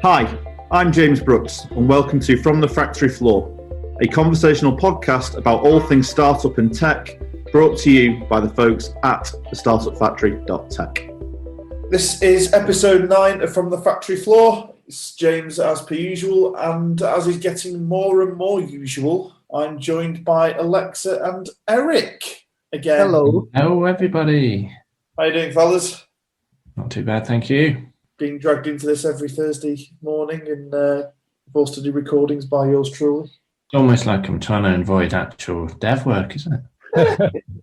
Hi, I'm James Brookes, and welcome to From the Factory Floor, a conversational podcast about all things startup and tech, brought to you by the folks at tsf.tech. This is episode 9 of From the Factory Floor. It's James as per usual, and as is getting more and more usual, I'm joined by Aleksa and Eric again. Hello. Hello, everybody. How you doing, fellas? Not too bad, thank you. Being dragged into this every Thursday morning and forced to do recordings by yours truly. It's almost like I'm trying to avoid actual dev work, isn't it?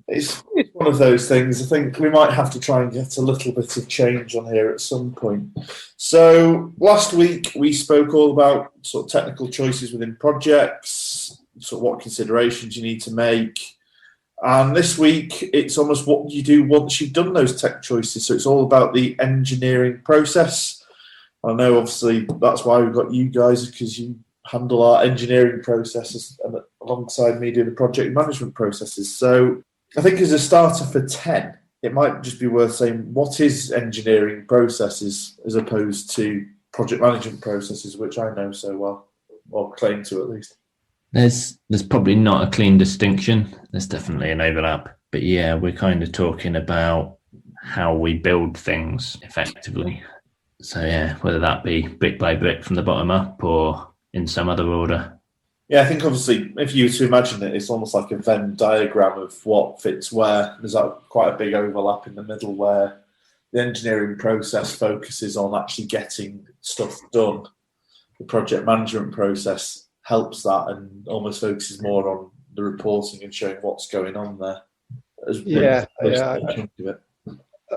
It's one of those things. I think we might have to try and get a little bit of change on here at some point. So last week we spoke all about sort of technical choices within projects, sort of what considerations you need to make. And this week it's almost what you do once you've done those tech choices. So it's all about the engineering process. I know obviously that's why we've got you guys, because you handle our engineering processes and alongside me doing the project management processes. So I think as a starter for 10, it might just be worth saying, what is engineering processes as opposed to project management processes, which I know so well, or claim to at least. There's probably not a clean distinction. There's definitely an overlap. But yeah, we're kind of talking about how we build things effectively. So yeah, whether that be brick by brick from the bottom up or in some other order. Yeah, I think obviously if you were to imagine it, it's almost like a Venn diagram of what fits where. There's quite a big overlap in the middle where the engineering process focuses on actually getting stuff done. The project management process helps that and almost focuses more on the reporting and showing what's going on there.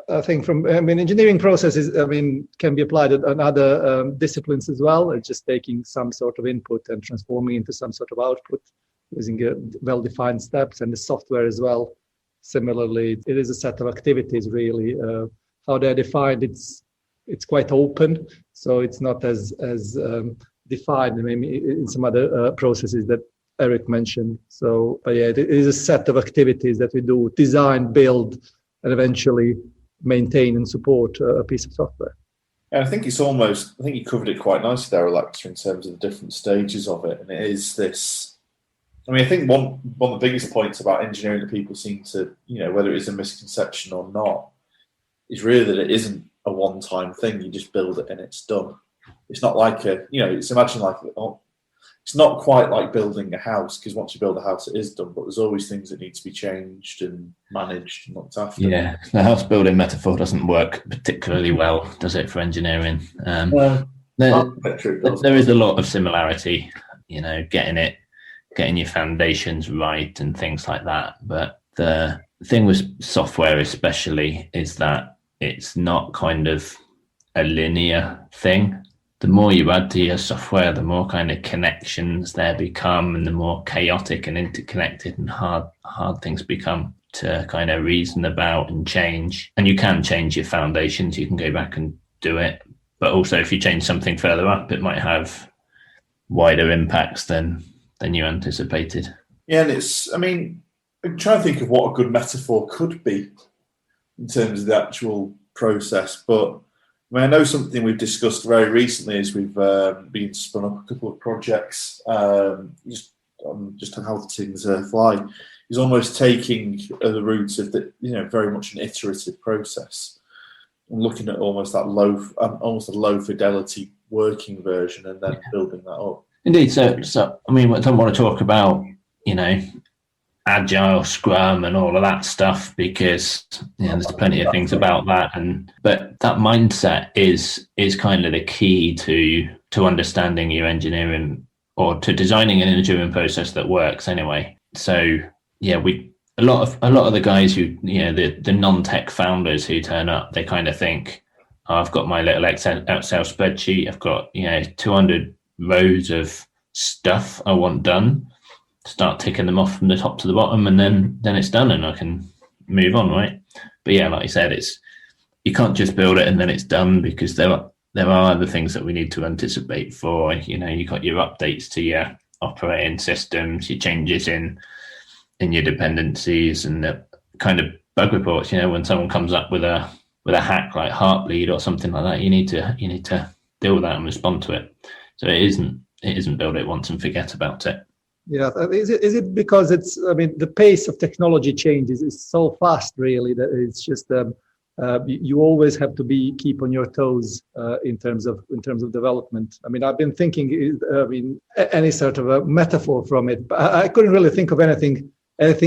I think engineering processes, can be applied on other disciplines as well. It's just taking some sort of input and transforming into some sort of output using well-defined steps, and the software as well. Similarly, it is a set of activities really. How they're defined, it's quite open, so it's not as defined maybe in some other processes that Eric mentioned. So, but yeah, it is a set of activities that we do: design, build, and eventually maintain and support a piece of software. And I think you covered it quite nicely there, Aleksa, in terms of the different stages of it. And it is this, I think one of the biggest points about engineering that people seem to, whether it is a misconception or not, is really that it isn't a one-time thing. You just build it and it's done. It's not like it's not quite like building a house, because once you build a house, it is done, but there's always things that need to be changed and managed and looked after. Yeah, the house building metaphor doesn't work particularly well, does it, for engineering? There is a lot of similarity, getting your foundations right and things like that. But the thing with software especially is that it's not kind of a linear thing. The more you add to your software, the more kind of connections there become, and the more chaotic and interconnected and hard things become to kind of reason about and change. And you can change your foundations. You can go back and do it. But also if you change something further up, it might have wider impacts than you anticipated. Yeah, and I'm trying to think of what a good metaphor could be in terms of the actual process, but I know something we've discussed very recently is we've been spun up a couple of projects, just how things fly, is almost taking the route of very much an iterative process and looking at almost a low fidelity working version and then building that up. Indeed. So I don't want to talk about, agile, scrum and all of that stuff, because there's plenty of things about that, but that mindset is kind of the key to understanding your engineering, or to designing an engineering process that works anyway. So yeah, a lot of the guys who the non-tech founders who turn up, they kind of think, I've got my little Excel spreadsheet, I've got 200 rows of stuff I want done, start ticking them off from the top to the bottom, and then it's done and I can move on, right? But yeah, like you said, you can't just build it and then it's done, because there are other things that we need to anticipate for. You got your updates to your operating systems, your changes in your dependencies, and the kind of bug reports. When someone comes up with a with a hack like Heartbleed or something like that, you need to deal with that and respond to it. So it isn't build it once and forget about it. Yeah, is it because the pace of technology changes is so fast, really, that it's just you always have to keep on your toes in terms of development. I've been thinking, any sort of a metaphor from it, but I couldn't really think of anything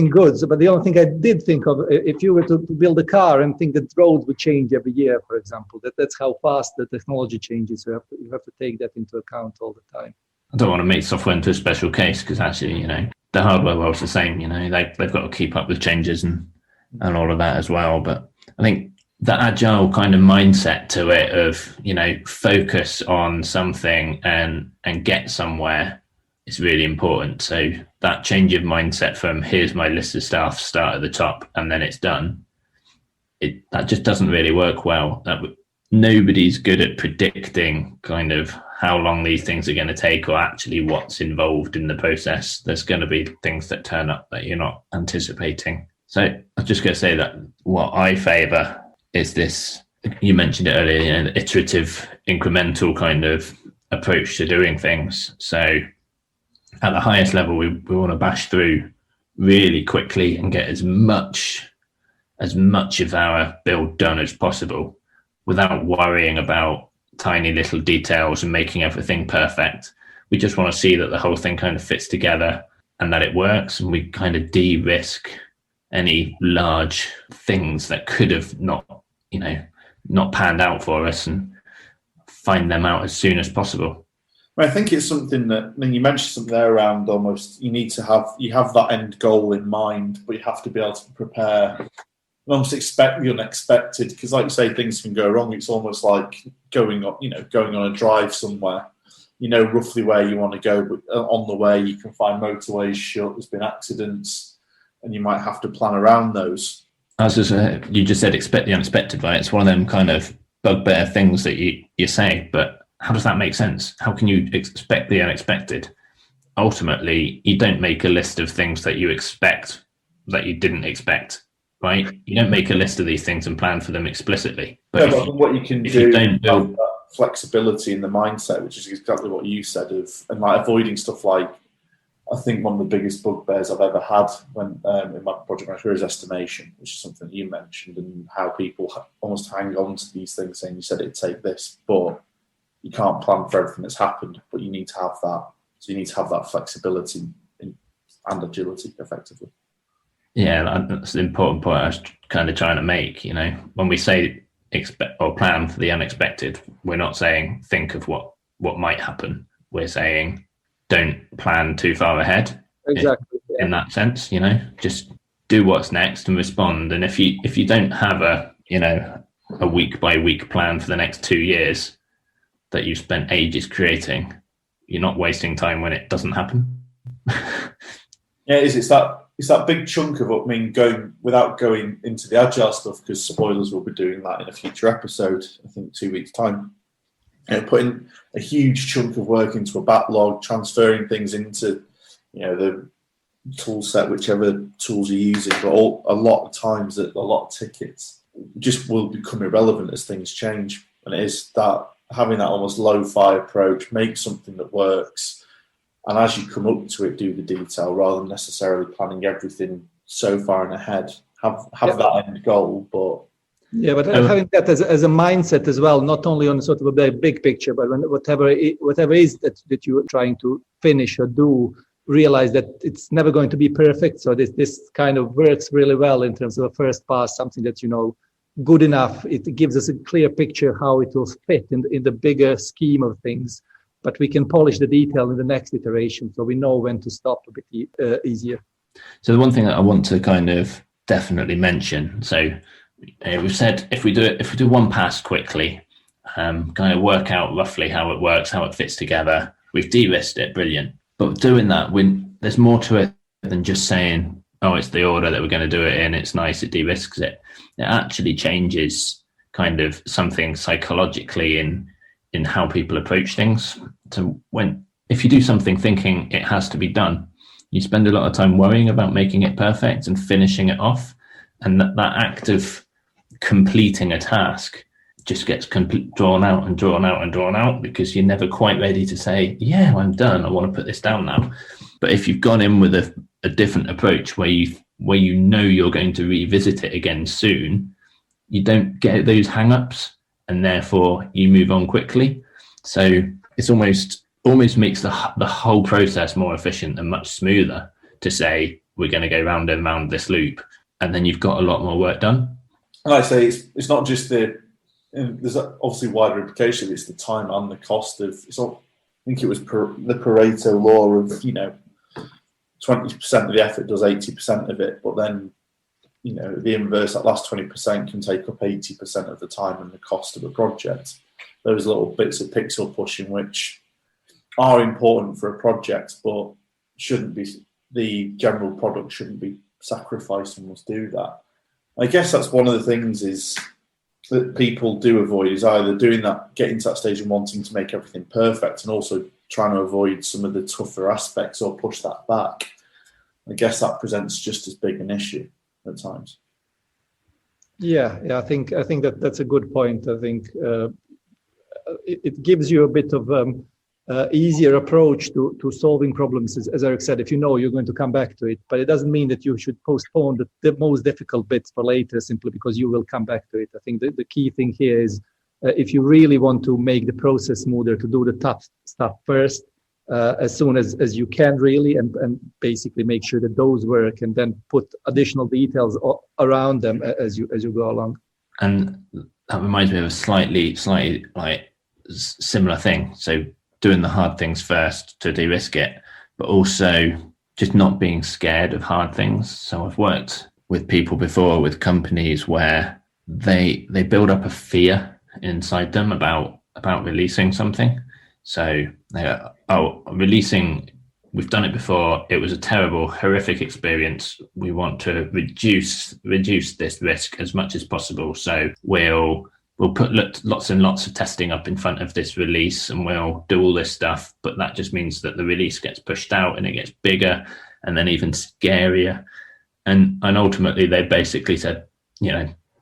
good. But the only thing I did think of, if you were to build a car and think that roads would change every year, for example, that's how fast the technology changes. So you have to take that into account all the time. I don't want to make software into a special case, because actually, the hardware world's the same. They've got to keep up with changes and all of that as well. But I think the agile kind of mindset to it of, focus on something and get somewhere is really important. So that change of mindset from here's my list of stuff, start at the top, and then it's done. That just doesn't really work well. Nobody's good at predicting kind of how long these things are going to take, or actually what's involved in the process. There's going to be things that turn up that you're not anticipating. So I'm just going to say that what I favor is this, you mentioned it earlier, the iterative, incremental kind of approach to doing things. So at the highest level, we want to bash through really quickly and get as much of our build done as possible without worrying about tiny little details and making everything perfect. We just want to see that the whole thing kind of fits together and that it works, and we kind of de-risk any large things that could have not panned out for us, and find them out as soon as possible. I think it's something that, you mentioned something there around almost you have that end goal in mind, but you have to be able to prepare and almost expect the unexpected, because like you say, things can go wrong. It's almost like going on a drive somewhere. You know roughly where you want to go, but on the way you can find motorways shut, there's been accidents, and you might have to plan around those. You just said expect the unexpected, right? It's one of them kind of bugbear things that you say, but how does that make sense? How can you expect the unexpected? Ultimately, you don't make a list of things that you expect that you didn't expect, right? You don't make a list of these things and plan for them explicitly. But what you can do, you don't build that flexibility in the mindset, which is exactly what you said, and like avoiding stuff like, I think one of the biggest bugbears I've ever had when in my project manager is estimation, which is something you mentioned, and how people almost hang on to these things saying you said it'd take this, but you can't plan for everything that's happened, but you need to have that. So you need to have that flexibility and agility effectively. Yeah, that's the important point I was kind of trying to make. When we say expect or plan for the unexpected, we're not saying think of what might happen. We're saying don't plan too far ahead. Exactly. In that sense, just do what's next and respond. And if you don't have a week by week plan for the next 2 years that you spent ages creating, you're not wasting time when it doesn't happen. Yeah, it's that big chunk of going into the agile stuff, because spoilers, will be doing that in a future episode, I think 2 weeks time. Putting a huge chunk of work into a backlog, transferring things into the tool set, whichever tools you're using, but a lot of times a lot of tickets just will become irrelevant as things change. And it is that having that almost lo-fi approach, make something that works, and as you come up to it, do the detail rather than necessarily planning everything so far in ahead. Have that end goal, but having that as a mindset as well, not only on sort of a big picture, but whatever is that you're trying to finish or do, realize that it's never going to be perfect. So this kind of works really well in terms of a first pass, something that's good enough. It gives us a clear picture how it will fit in the bigger scheme of things, but we can polish the detail in the next iteration, so we know when to stop a bit easier. So the one thing that I want to kind of definitely mention, so we've said if we do one pass quickly, kind of work out roughly how it works, how it fits together, we've de-risked it, brilliant. But doing that, there's more to it than just saying, oh, it's the order that we're going to do it in, it's nice, it de-risks it. It actually changes kind of something psychologically in how people approach things. So if you do something thinking it has to be done, you spend a lot of time worrying about making it perfect and finishing it off. And that act of completing a task just gets drawn out because you're never quite ready to say, yeah, I'm done, I want to put this down now. But if you've gone in with a different approach where you know you're going to revisit it again soon, you don't get those hang-ups, and therefore you move on quickly. So it's almost makes the whole process more efficient and much smoother to say, we're going to go round and round this loop, and then you've got a lot more work done. Like I say, it's not just there's obviously wider implication. It's the time and the cost of. I think it was the Pareto law of 20% of the effort does 80% of it, but then the inverse, that last 20% can take up 80% of the time and the cost of a project. Those little bits of pixel pushing, which are important for a project, but shouldn't be, the general product shouldn't be sacrificed and must do that. I guess that's one of the things is that people do avoid, is either doing that, getting to that stage and wanting to make everything perfect, and also trying to avoid some of the tougher aspects or push that back. I guess that presents just as big an issue at times. Yeah, I think that's a good point. I think it gives you a bit of easier approach to solving problems. As Eric said, if you know you're going to come back to it, but it doesn't mean that you should postpone the most difficult bits for later simply because you will come back to it. I think the key thing here is if you really want to make the process smoother, to do the tough stuff first, as soon as you can, really, and basically make sure that those work, and then put additional details around them as you go along. And that reminds me of a slightly like similar thing. So doing the hard things first to de-risk it, but also just not being scared of hard things. So I've worked with people before, with companies where they build up a fear inside them about releasing something. So releasing, we've done it before, it was a terrible, horrific experience. We want to reduce this risk as much as possible. So we'll put lots and lots of testing up in front of this release, and we'll do all this stuff, but that just means that the release gets pushed out and it gets bigger and then even scarier. And ultimately they basically said,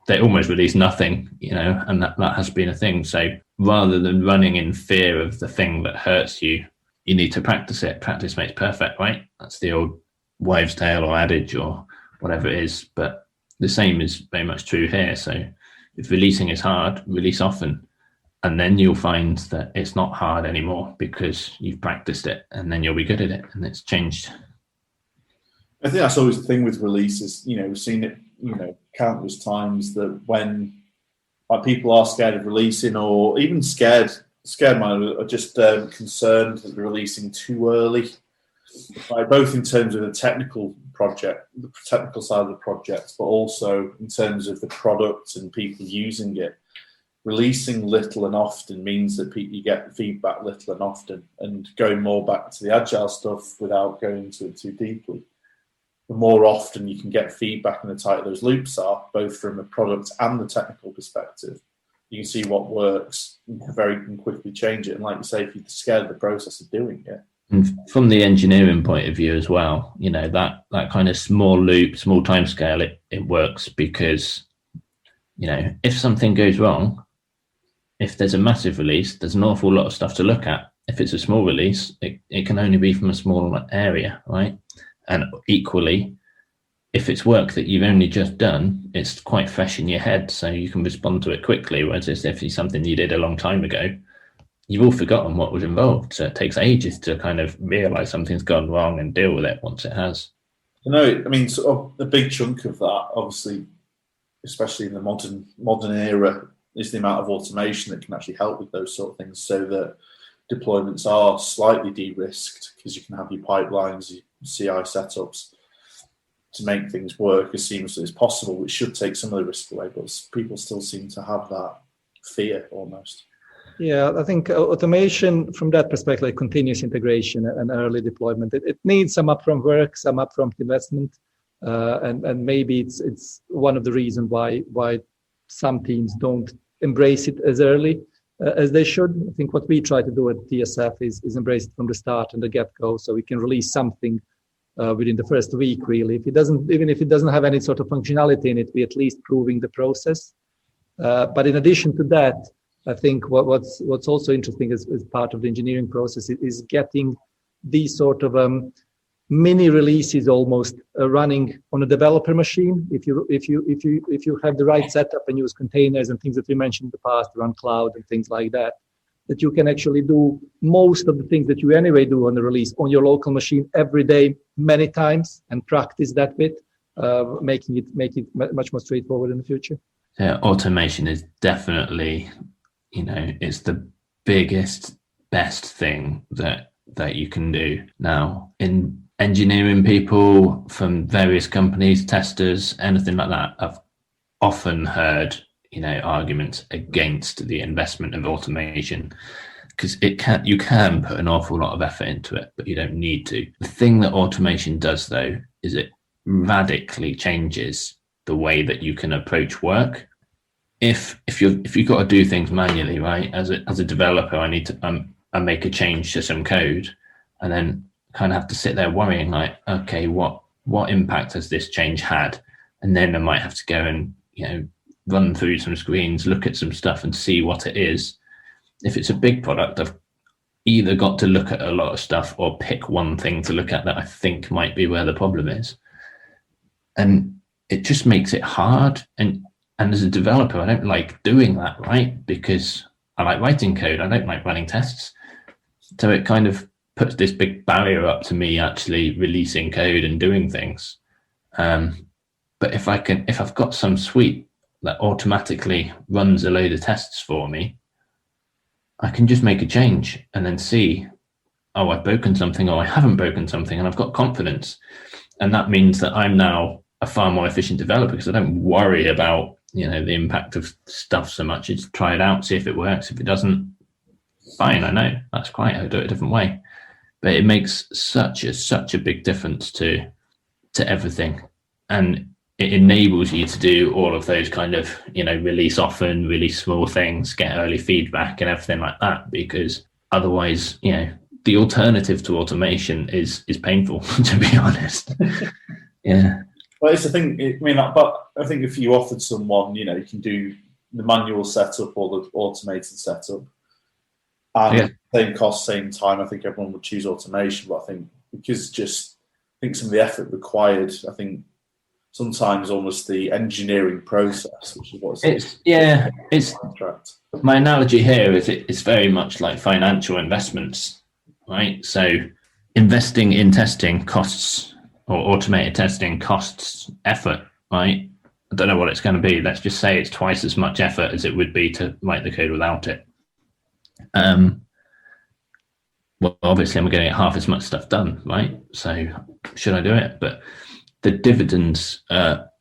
they almost released nothing, and that has been a thing. So rather than running in fear of the thing that hurts you, you need to practice it. Practice makes perfect, right? That's the old wives' tale or adage or whatever it is. But the same is very much true here. So if releasing is hard, release often. And then you'll find that it's not hard anymore because you've practiced it, and then you'll be good at it, and it's changed. I think that's always the thing with releases. We've seen it, countless times, that when people are scared of releasing, or even scared are just concerned that they're releasing too early, right? Both in terms of the technical side of the project, but also in terms of the product and people using it. Releasing little and often means that you get feedback little and often, and going more back to the agile stuff without going into it too deeply. The more often you can get feedback and the tighter those loops are, both from a product and the technical perspective, you can see what works and quickly change it. And like you say, if you're scared of the process of doing it. And from the engineering point of view as well, that kind of small loop, small time scale, it works because, if something goes wrong, if there's a massive release, there's an awful lot of stuff to look at. If it's a small release, it can only be from a small area, right? And equally, if it's work that you've only just done, it's quite fresh in your head, so you can respond to it quickly. Whereas if it's something you did a long time ago, you've all forgotten what was involved. So it takes ages to kind of realize something's gone wrong and deal with it once it has. Sort of the big chunk of that, obviously, especially in the modern era, is the amount of automation that can actually help with those sort of things, so that deployments are slightly de-risked, because you can have your pipelines, your CI setups to make things work as seamlessly as possible, which should take some of the risk away, but people still seem to have that fear almost. Yeah, I think automation from that perspective, like continuous integration and early deployment, it needs some upfront work, some upfront investment, and maybe it's one of the reasons why some teams don't embrace it as early as they should. I think what we try to do at TSF is embrace it from the start and the get-go, so we can release something within the first week, really. Even if it doesn't have any sort of functionality in it, we at least proving the process. But in addition to that, I think what's also interesting as part of the engineering process is getting these sort of mini releases almost running on a developer machine. If you have the right setup and use containers and things that we mentioned in the past, run cloud and things like that, that you can actually do most of the things that you anyway do on the release on your local machine every day, many times, and practice that bit, making it much more straightforward in the future. Yeah, automation is definitely, it's the biggest, best thing that you can do now. In engineering people from various companies, testers, anything like that, I've often heard arguments against the investment of automation, because you can put an awful lot of effort into it, but you don't need to. The thing that automation does, though, is it radically changes the way that you can approach work. If you've got to do things manually, right, as a developer, I need to I make a change to some code, and then kind of have to sit there worrying, like, okay, what impact has this change had? And then I might have to go and run through some screens, look at some stuff and see what it is. If it's a big product, I've either got to look at a lot of stuff or pick one thing to look at that I think might be where the problem is. And it just makes it hard. And as a developer, I don't like doing that, right? Because I like writing code. I don't like running tests. So it kind of puts this big barrier up to me actually releasing code and doing things. But if I've got some suite that automatically runs a load of tests for me, I can just make a change and then see, oh, I've broken something or I haven't broken something, and I've got confidence. And that means that I'm now a far more efficient developer because I don't worry about, the impact of stuff so much. It's try it out, see if it works. If it doesn't, fine, I know, that's great, I'll do it a different way. But it makes such a big difference to everything. And it enables you to do all of those kind of, release often, release small things, get early feedback and everything like that, because otherwise, the alternative to automation is painful, to be honest. Yeah. Well, it's the thing, but I think if you offered someone, you can do the manual setup or the automated setup, and same cost, same time, I think everyone would choose automation. But I think some of the effort required, I think, sometimes almost the engineering process, which is what it's contract. My analogy here is it's very much like financial investments, right? So investing in testing costs, or automated testing costs effort, right? I don't know what it's going to be. Let's just say it's twice as much effort as it would be to write the code without it. Well, obviously I'm going to get half as much stuff done, right? So should I do it? But the dividends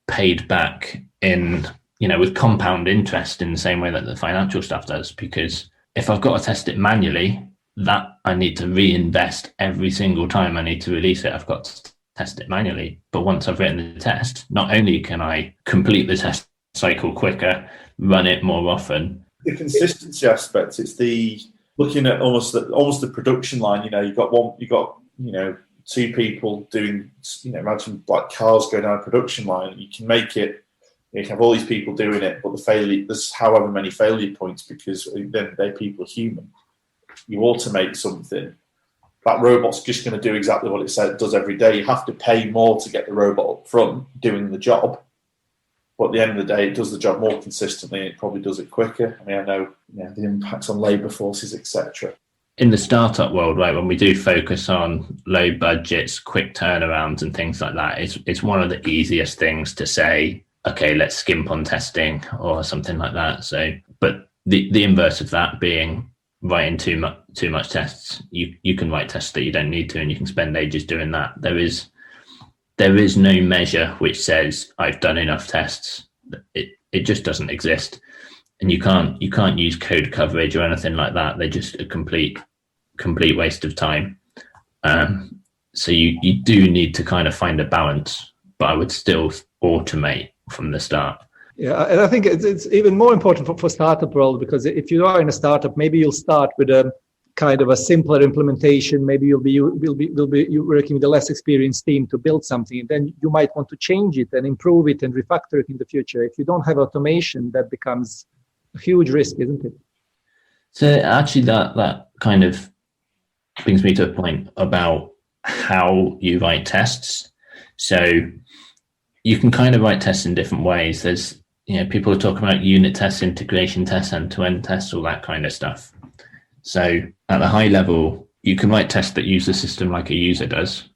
paid back in, with compound interest in the same way that the financial stuff does, because if I've got to test it manually, that I need to reinvest every single time I need to release it. I've got to test it manually. But once I've written the test, not only can I complete the test cycle quicker, run it more often. The consistency aspect, it's the looking at almost the production line. You got two people doing, imagine like cars going down a production line. You can make it, you can have all these people doing it, but there's however many failure points, because then they're people human. You automate something, that robot's just going to do exactly what it does every day. You have to pay more to get the robot up front doing the job, but at the end of the day, it does the job more consistently, and it probably does it quicker. I know the impacts on labour forces, etc. In the startup world, right, when we do focus on low budgets, quick turnarounds and things like that, it's one of the easiest things to say, okay, let's skimp on testing or something like that. So, but the inverse of that being writing too much tests, you can write tests that you don't need to, and you can spend ages doing that. There is no measure which says I've done enough tests. It just doesn't exist. And you can't use code coverage or anything like that. They're just a complete waste of time. So you do need to kind of find a balance, but I would still automate from the start. Yeah, and I think it's even more important for startup world, because if you are in a startup, maybe you'll start with a kind of a simpler implementation. Maybe you'll be working with a less experienced team to build something, and then you might want to change it and improve it and refactor it in the future. If you don't have automation, that becomes a huge risk, isn't it? So actually, that kind of brings me to a point about how you write tests. So you can kind of write tests in different ways. There's, people are talking about unit tests, integration tests, end-to-end tests, all that kind of stuff. So at the high level, you can write tests that use the system like a user does,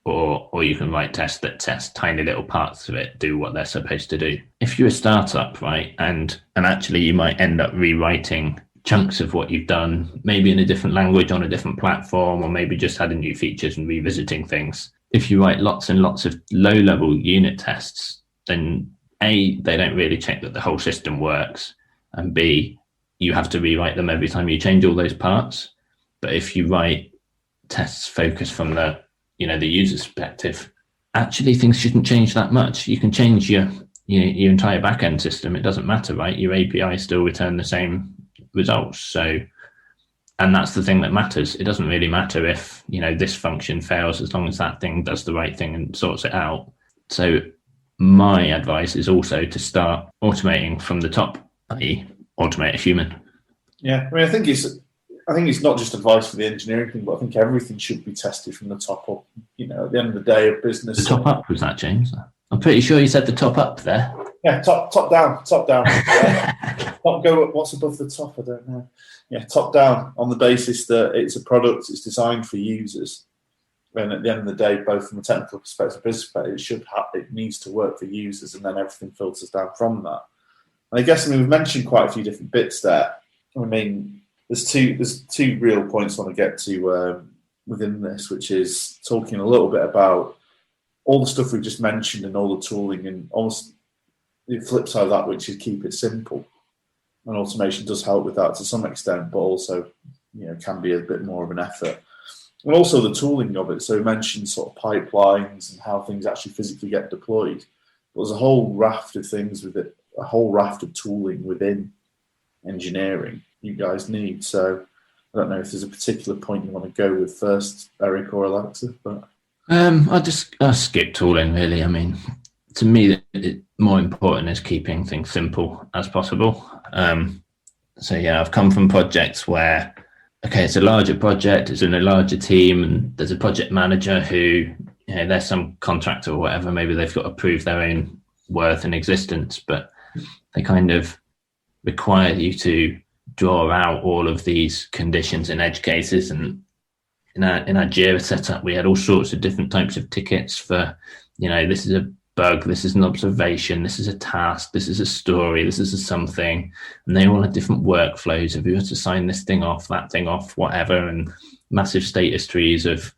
or you can write tests that test tiny little parts of it, do what they're supposed to do. If you're a startup, right, and actually you might end up rewriting chunks of what you've done, maybe in a different language on a different platform, or maybe just adding new features and revisiting things. If you write lots and lots of low-level unit tests, then A, they don't really check that the whole system works, and B, you have to rewrite them every time you change all those parts. But if you write tests focused from the user's perspective, actually things shouldn't change that much. You can change your entire backend system. It doesn't matter, right? Your API still return the same results. So, and that's the thing that matters. It doesn't really matter if, this function fails, as long as that thing does the right thing and sorts it out. So my advice is also to start automating from the top, i.e. automate a human. Yeah, I think it's not just advice for the engineering thing, but I think everything should be tested from the top up. At the end of the day of business. The top up, was that, James? I'm pretty sure you said the top up there. Yeah, top down. Top go. What's above the top? I don't know. Yeah, top down on the basis that it's a product, it's designed for users, and at the end of the day, both from a technical perspective, business perspective, it needs to work for users, and then everything filters down from that. And I guess we've mentioned quite a few different bits there. There's two real points I want to get to within this, which is talking a little bit about all the stuff we've just mentioned and all the tooling, and almost the flip side of that, which is keep it simple. And automation does help with that to some extent, but also can be a bit more of an effort. And also the tooling of it. So we mentioned sort of pipelines and how things actually physically get deployed. But there's a whole raft of things with it, a whole raft of tooling within engineering you guys need. So I don't know if there's a particular point you want to go with first, Eric or Aleksa, but I'll skip tooling really. To me, more important is keeping things simple as possible. I've come from projects where, it's a larger project, it's in a larger team, and there's a project manager who, there's some contractor or whatever, maybe they've got to prove their own worth and existence, but they kind of require you to draw out all of these conditions and edge cases. And in our Jira setup, we had all sorts of different types of tickets for, this is a bug, this is an observation, this is a task, this is a story, this is a something, and they all have different workflows of who has to sign this thing off, that thing off, whatever, and massive status trees of,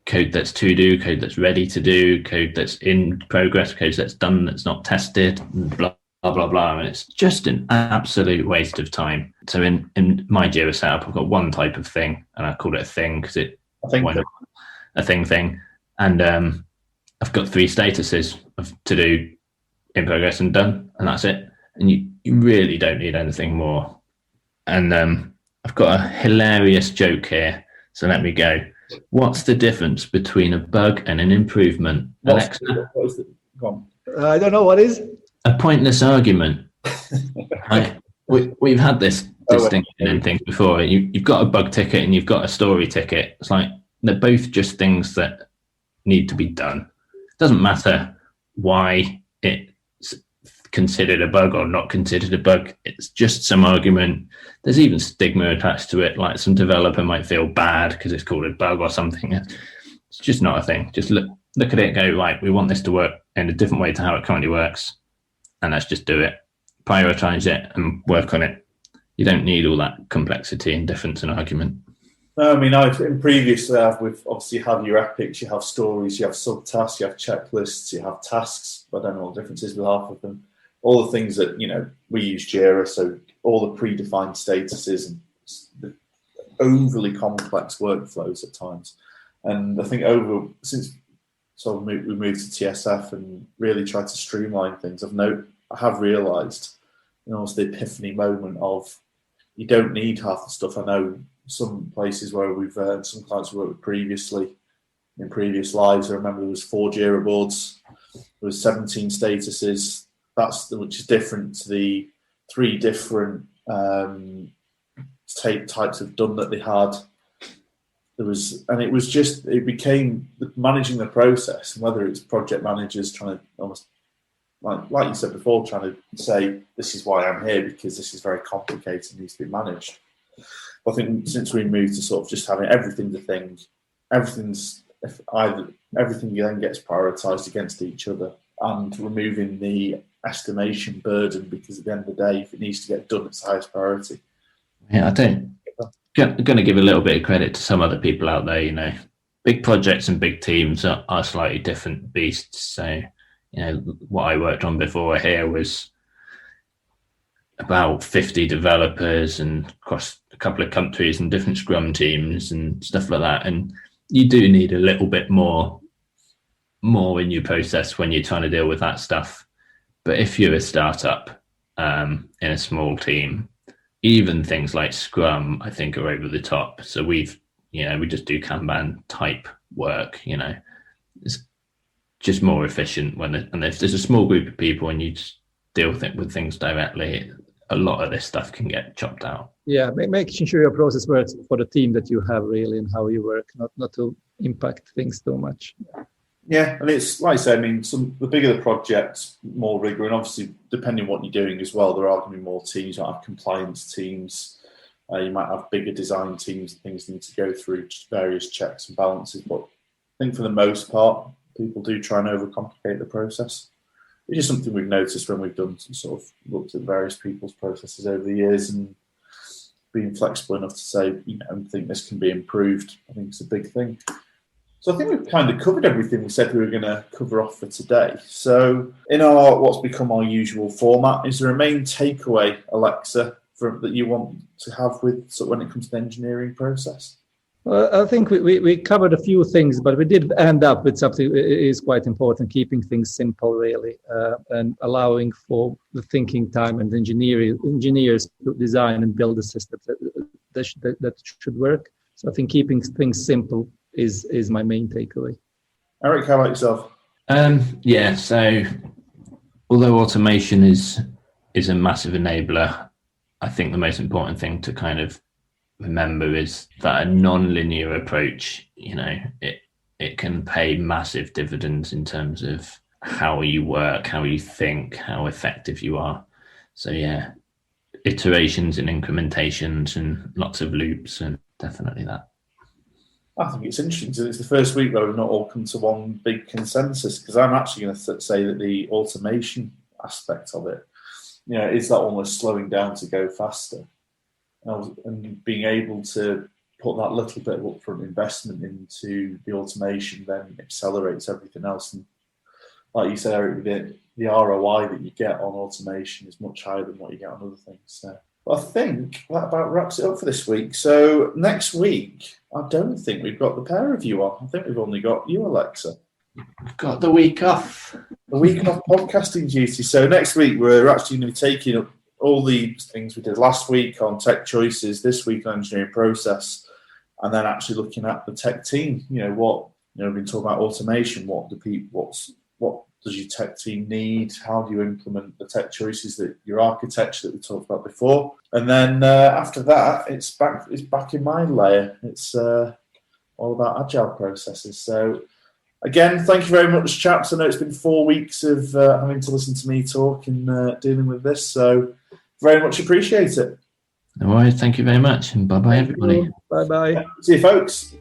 code that's to do, code that's ready to do, code that's in progress, code that's done, that's not tested, and blah, blah, blah, blah. And it's just an absolute waste of time. So in my Jira setup, I've got one type of thing, and I call it a thing because a thing. And I've got 3 statuses of to do, in progress, and done, and that's it. And you really don't need anything more. And I've got a hilarious joke here, so let me go. What's the difference between a bug and an improvement, Aleksa? I don't know, what is? A pointless argument. We've had this distinction in things before. You've got a bug ticket and you've got a story ticket. It's like they're both just things that need to be done. It doesn't matter why it's considered a bug or not considered a bug. It's just some argument. There's even stigma attached to it, like some developer might feel bad because it's called a bug or something. It's just not a thing. Just look at it and go, right, we want this to work in a different way to how it currently works, and let's just do it. Prioritize it and work on it. You don't need all that complexity and difference and argument. No, in previous, we've obviously have your epics, you have stories, you have subtasks, you have checklists, you have tasks. I don't know what the difference is with half of them. All the things that, we use Jira, so all the predefined statuses and the overly complex workflows at times. And I think since we moved to TSF and really tried to streamline things, I have realised, almost the epiphany moment of, you don't need half the stuff. I know some places where we've some clients we worked with previously in previous lives. I remember there was 4 Jira boards, there was 17 statuses. Which is different to the 3 different types of done that they had. It became managing the process, and whether it's project managers trying to almost like you said before, trying to say this is why I'm here because this is very complicated and needs to be managed. I think since we moved to sort of just having everything's a thing, everything then gets prioritised against each other, and removing the estimation burden, because at the end of the day, if it needs to get done, it's the highest priority. Yeah, I'm going to give a little bit of credit to some other people out there. Big projects and big teams are slightly different beasts. So, what I worked on before here was about 50 developers and across a couple of countries and different Scrum teams and stuff like that. And you do need a little bit more in your process when you're trying to deal with that stuff. But if you're a startup in a small team, even things like Scrum, I think, are over the top. So we just do Kanban type work. It's just more efficient and if there's a small group of people and you just deal with things directly, a lot of this stuff can get chopped out. Yeah, making sure your process works for the team that you have really and how you work, not to impact things too much. Yeah, and it's like I say, the bigger the project, more rigor, and obviously depending on what you're doing as well, there are going to be more teams. You might have compliance teams, you might have bigger design teams, things need to go through various checks and balances. But I think for the most part, people do try and overcomplicate the process, which is something we've noticed when we've done some sort of looked at various people's processes over the years and being flexible enough to say, I think this can be improved. I think it's a big thing. So I think we've kind of covered everything we said we were going to cover off for today. So in what's become our usual format, is there a main takeaway, Aleksa, that you want to have when it comes to the engineering process? Well, I think we covered a few things, but we did end up with something that is quite important, keeping things simple, really, and allowing for the thinking time and engineers to design and build a system that should work. So I think keeping things simple is my main takeaway. Eric, how about yourself? So although automation is a massive enabler, I think the most important thing to kind of remember is that a non-linear approach, it can pay massive dividends in terms of how you work, how you think, how effective you are. So yeah, iterations and incrementations and lots of loops, and definitely that. I think it's interesting because it's the first week where we've not all come to one big consensus, because I'm actually going to say that the automation aspect of it, is that almost slowing down to go faster. And being able to put that little bit of upfront investment into the automation then accelerates everything else. And like you said, Eric, the ROI that you get on automation is much higher than what you get on other things. So I think that about wraps it up for this week. So next week, I don't think we've got the pair of you on. I think we've only got you, Aleksa. We've got the week off. The week off podcasting duty. So next week, we're actually going to be taking up all the things we did last week on tech choices, this week on engineering process, and then actually looking at the tech team. We've been talking about automation. What does your tech team need? How do you implement the tech choices that your architecture that we talked about before? And then after that, it's back in my layer. It's all about agile processes. So again, thank you very much, chaps. I know it's been 4 weeks of having to listen to me talk and dealing with this. So very much appreciate it. No worries. Thank you very much. And bye-bye, everybody. Bye-bye. See you, folks.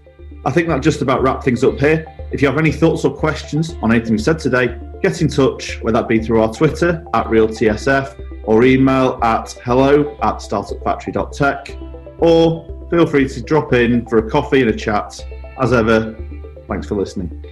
I think that just about wraps things up here. If you have any thoughts or questions on anything we said today, get in touch, whether that be through our Twitter @RealTSF or email at hello@startupfactory.tech, or feel free to drop in for a coffee and a chat. As ever, thanks for listening.